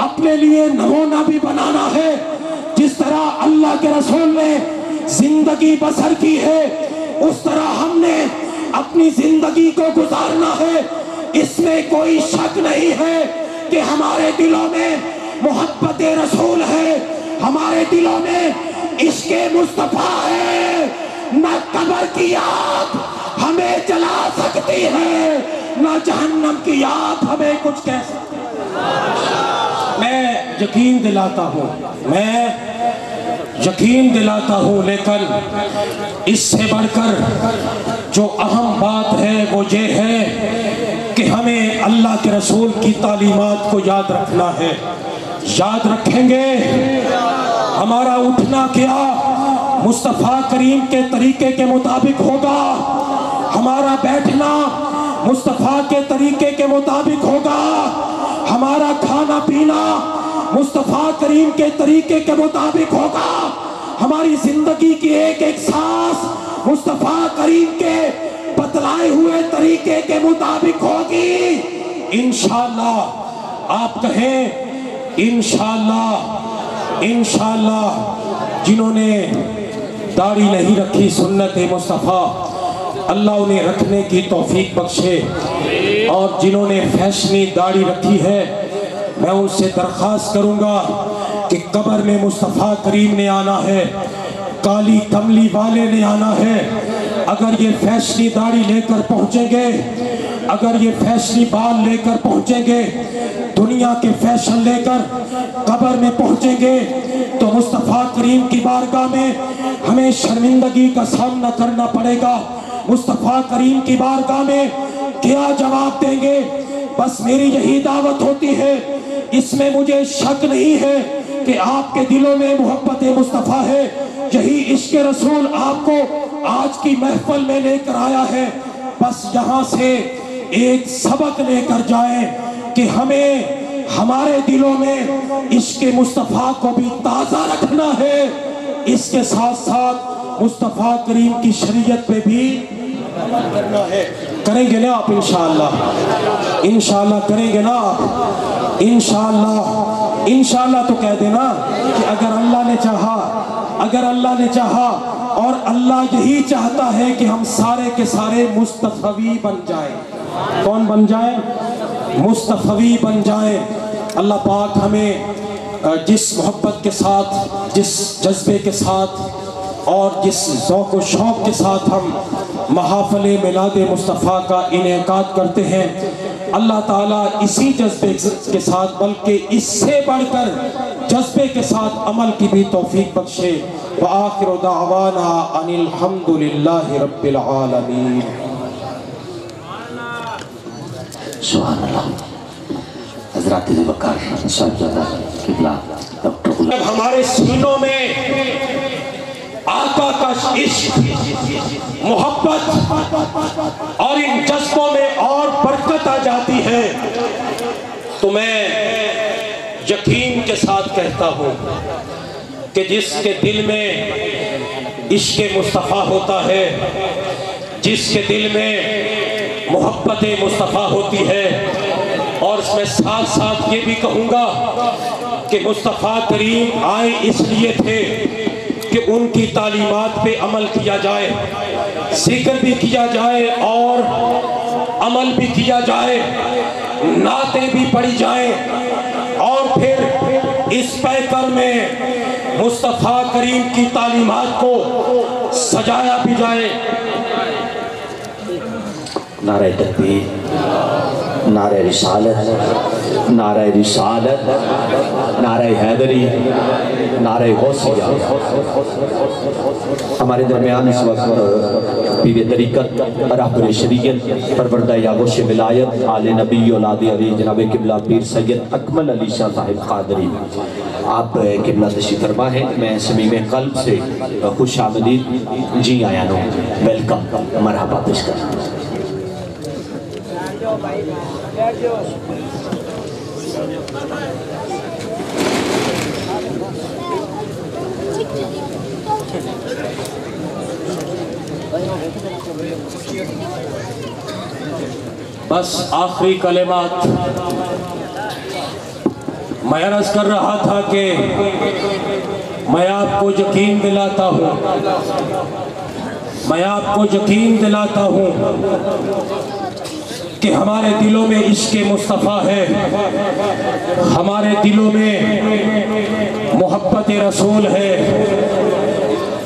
اپنے لیے نمونہ بھی بنانا ہے۔ جس طرح اللہ کے رسول نے زندگی بسر کی ہے اس طرح ہم نے اپنی زندگی کو گزارنا ہے۔ اس میں کوئی شک نہیں ہے کہ ہمارے دلوں میں محبت رسول ہے، ہمارے دلوں میں عشق مصطفیٰ ہے۔ نہ قبر کی یاد ہمیں جلا سکتی ہے، نہ جہنم کی یاد ہمیں کچھ کہہ سکتی ہے۔ میں یقین دلاتا ہوں لیکن اس سے بڑھ کر جو اہم بات ہے وہ یہ ہے کہ ہمیں اللہ کے رسول کی تعلیمات کو یاد رکھنا ہے۔ یاد رکھیں گے ہمارا اٹھنا کیا مصطفیٰ کریم کے طریقے کے مطابق ہوگا، ہمارا بیٹھنا مصطفیٰ کے طریقے کے مطابق ہوگا، ہمارا کھانا پینا مصطفیٰ کریم کے طریقے کے مطابق ہوگا، ہماری زندگی کی ایک ایک سانس مصطفیٰ کریم کے بتلائے ہوئے طریقے کے مطابق ہوگی۔ انشاءاللہ آپ کہیں انشاءاللہ۔ انشاءاللہ جنہوں نے داڑھی نہیں رکھی سنت مصطفیٰ اللہ انہیں رکھنے کی توفیق بخشے، اور جنہوں نے فیشنی داڑھی رکھی ہے میں ان سے درخواست کروں گا کہ قبر میں مصطفیٰ کریم نے آنا ہے، کالی کملی والے نے آنا ہے۔ اگر یہ فیشنی داڑھی لے کر پہنچیں گے، اگر یہ فیشنی بال لے کر پہنچیں گے، دنیا کے فیشن لے کر قبر میں پہنچیں گے تو مصطفیٰ کریم کی بارگاہ میں ہمیں شرمندگی کا سامنا کرنا پڑے گا۔ مصطفیٰ کریم کی بارگاہ میں کیا جواب دیں گے؟ بس میری یہی دعوت ہوتی ہے، اس میں مجھے شک نہیں ہے کہ آپ کے دلوں میں محبت مصطفیٰ ہے، یہی عشق رسول آپ کو آج کی محفل میں لے کر آیا ہے۔ بس یہاں سے ایک سبق لے کر جائیں کہ ہمیں ہمارے دلوں میں عشق مصطفیٰ کو بھی تازہ رکھنا ہے، اس کے ساتھ ساتھ مصطفیٰ کریم کی شریعت پہ بھی عمل کرنا ہے۔ کریں گے نا آپ انشاءاللہ؟ انشاءاللہ کریں گے نا آپ؟ انشاءاللہ۔ انشاءاللہ تو کہہ دینا کہ اگر اللہ نے چاہا، اگر اللہ نے چاہا، اور اللہ یہی چاہتا ہے کہ ہم سارے کے سارے مصطفی بن جائیں۔ کون بن جائیں؟ مصطفی بن جائیں۔ اللہ پاک ہمیں جس محبت کے ساتھ، جس جذبے کے ساتھ اور جس ذوق و شوق کے ساتھ ہم محافل میلاد مصطفیٰ کا انعقاد کرتے ہیں، اللہ تعالیٰ اسی جذبے کے ساتھ بلکہ اس سے بڑھ کر جذبے کے ساتھ عمل کی بھی توفیق بخشے۔ وآخر دعوانا ان الحمد للہ رب العالمین۔ سبحان اللہ۔ حضرات ذوالفقار صاحبزادہ قبلہ ڈاکٹر غلام، جب ہمارے سینوں میں آقا کا عشق، محبت اور ان جذبوں میں اور برکت آ جاتی ہے تو میں یقین کے ساتھ کہتا ہوں کہ جس کے دل میں عشق مصطفیٰ ہوتا ہے، جس کے دل میں محبت مصطفیٰ ہوتی ہے، اور اس میں ساتھ ساتھ یہ بھی کہوں گا کہ مصطفیٰ کریم آئے اس لیے تھے کہ ان کی تعلیمات پہ عمل کیا جائے، ذکر بھی کیا جائے اور عمل بھی کیا جائے، نعتیں بھی پڑھی جائیں، اور پھر اس پیکر میں مصطفیٰ کریم کی تعلیمات کو سجایا بھی جائے۔ نعرہ تکبیر، نعرہ رسالت، نعرہ رسالت، نعرہ حیدری، نعرہ غوثیہ۔ ہمارے درمیان اس وقت پیر طریقت، رہبر شریعت، پروردہ یاغوش ولایت، آل نبی اولاد علی جناب قبلہ پیر سید اکمل علی شاہ صاحب قادری، آپ قبلہ تشریف فرما ہے۔ میں صمیم قلب سے خوش آمدید، جی آیا نو، ویلکم، مرحبا پیش کرتا ہوں۔ بس آخری کلمات میں عرض کر رہا تھا کہ میں آپ کو یقین دلاتا ہوں، میں آپ کو یقین دلاتا ہوں کہ ہمارے دلوں میں عشق مصطفیٰ ہے، ہمارے دلوں میں محبت رسول ہے،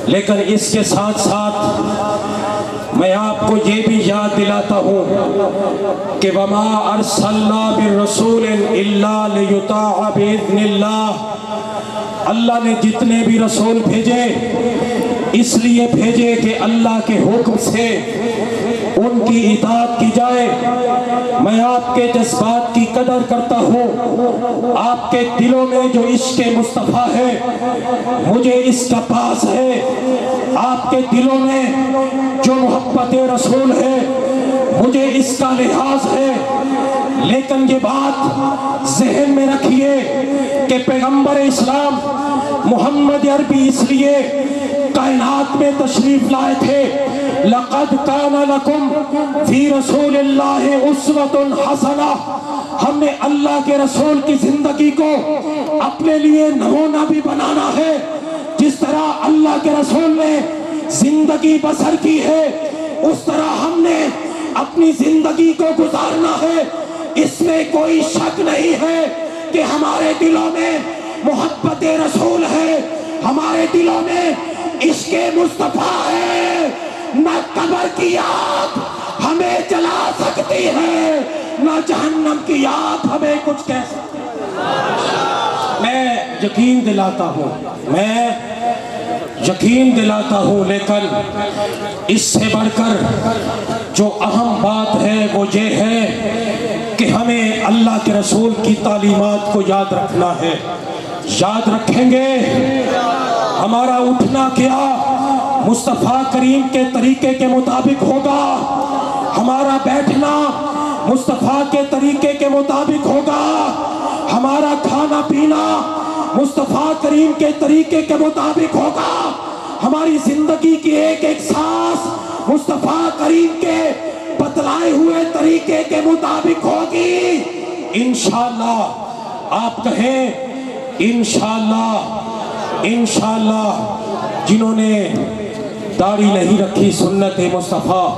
لیکن اس کے ساتھ ساتھ میں آپ کو یہ بھی یاد دلاتا ہوں کہ وَمَا أَرْسَلْنَا بِالرَّسُولٍ إِلَّا لِيُطَاعَ بِإِذْنِ اللَّهِ، اللہ نے جتنے بھی رسول بھیجے اس لیے بھیجے کہ اللہ کے حکم سے ان کی اطاعت کی جائے۔ میں آپ کے جذبات کی قدر کرتا ہوں، آپ کے دلوں میں جو عشق مصطفیٰ ہے مجھے اس کا پاس ہے، آپ کے دلوں میں جو محبت رسول ہے مجھے اس کا لحاظ ہے، لیکن یہ بات ذہن میں رکھیے کہ پیغمبر اسلام محمد عربی اس لیے کائنات میں تشریف لائے تھے، لَقَدْ كَانَ لَكُمْ فِي رَسُولِ اللَّهِ أُسْوَةٌ حَسَنَةٌ، ہم نے اللہ کے رسول کی زندگی کو اپنے لیے نمونہ بھی بنانا ہے۔ جس طرح اللہ کے رسول نے زندگی بسر کی ہے اس طرح ہم نے اپنی زندگی کو گزارنا ہے۔ اس میں کوئی شک نہیں ہے کہ ہمارے دلوں میں محبت رسول ہے، ہمارے دلوں میں عشق مصطفیٰ ہے۔ نہ قبر کی آگ ہمیں جلا سکتی ہے، نہ جہنم کی آگ ہمیں کچھ کہہ سکتی ہے۔ میں یقین دلاتا ہوں، لیکن اس سے بڑھ کر جو اہم بات ہے وہ یہ ہے کہ ہمیں اللہ کے رسول کی تعلیمات کو یاد رکھنا ہے۔ یاد رکھیں گے ہمارا اٹھنا کیا مصطفیٰ کریم کے طریقے کے مطابق ہوگا، ہمارا بیٹھنا مصطفیٰ کے طریقے کے مطابق ہوگا، ہمارا کھانا پینا مصطفیٰ کریم کے طریقے کے مطابق ہوگا، ہماری زندگی کی ایک ایک سانس مصطفیٰ کریم کے بتلائے ہوئے طریقے کے مطابق ہوگی۔ انشاءاللہ، آپ کہیں انشاءاللہ، انشاءاللہ۔ جنہوں نے داڑھی نہیں رکھی سنت مصطفیٰ،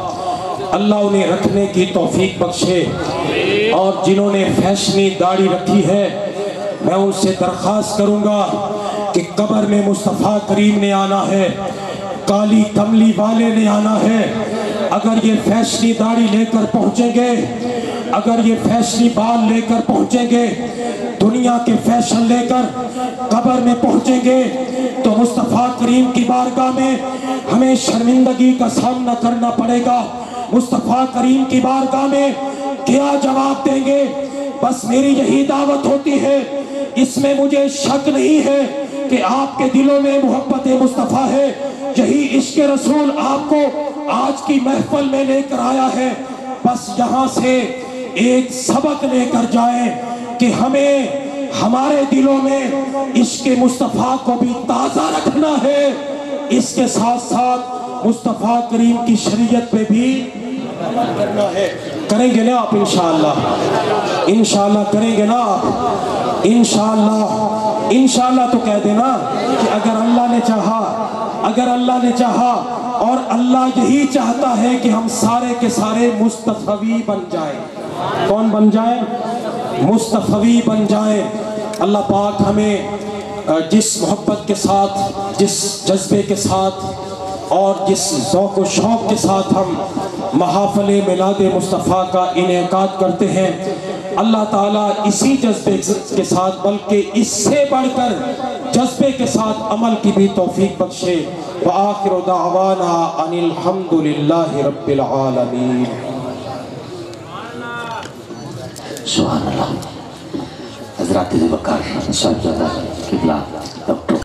اللہ انہیں رکھنے کی توفیق بخشے، اور جنہوں نے فیشنی داڑھی رکھی ہے میں ان سے درخواست کروں گا کہ قبر میں مصطفیٰ کریم نے آنا ہے، کالی کملی والے نے آنا ہے۔ اگر یہ فیشنی داڑھی لے کر پہنچیں گے، اگر یہ فیشنی بال لے کر پہنچیں گے، دنیا کے فیشن لے کر قبر میں پہنچیں گے تو مصطفیٰ کریم کی بارگاہ میں ہمیں شرمندگی کا سامنا کرنا پڑے گا۔ مصطفیٰ کریم کی بارگاہ میں کیا جواب دیں گے؟ بس میری یہی دعوت ہوتی ہے، اس میں مجھے شک نہیں ہے کہ آپ کے دلوں میں محبت مصطفیٰ ہے، یہی عشق رسول آپ کو آج کی محفل میں لے کر آیا ہے۔ بس یہاں سے ایک سبق لے کر جائیں کہ ہمیں ہمارے دلوں میں عشق مصطفیٰ کو بھی تازہ رکھنا ہے، اس کے ساتھ ساتھ مصطفیٰ کریم کی شریعت پہ بھی عمل کرنا ہے۔ کریں گے نا آپ انشاءاللہ؟ انشاءاللہ کریں گے نا آپ؟ انشاءاللہ، انشاءاللہ تو کہہ دینا کہ اگر اللہ نے چاہا، اگر اللہ نے چاہا، اور اللہ یہی چاہتا ہے کہ ہم سارے کے سارے مصطفی بن جائیں۔ کون بن جائیں؟ مصطفی بن جائیں۔ اللہ پاک ہمیں جس محبت کے ساتھ، جس جذبے کے ساتھ اور جس ذوق و شوق کے ساتھ ہم محافل میلاد مصطفیٰ کا انعقاد کرتے ہیں، اللہ تعالیٰ اسی جذبے کے ساتھ بلکہ اس سے بڑھ کر جذبے کے ساتھ عمل کی بھی توفیق بخشے۔ وآخر دعوانا ان الحمد للہ رب العالمین۔ سبحان اللہ۔ حضرات ذوالفقار صاحبزادہ قبلہ ڈاکٹر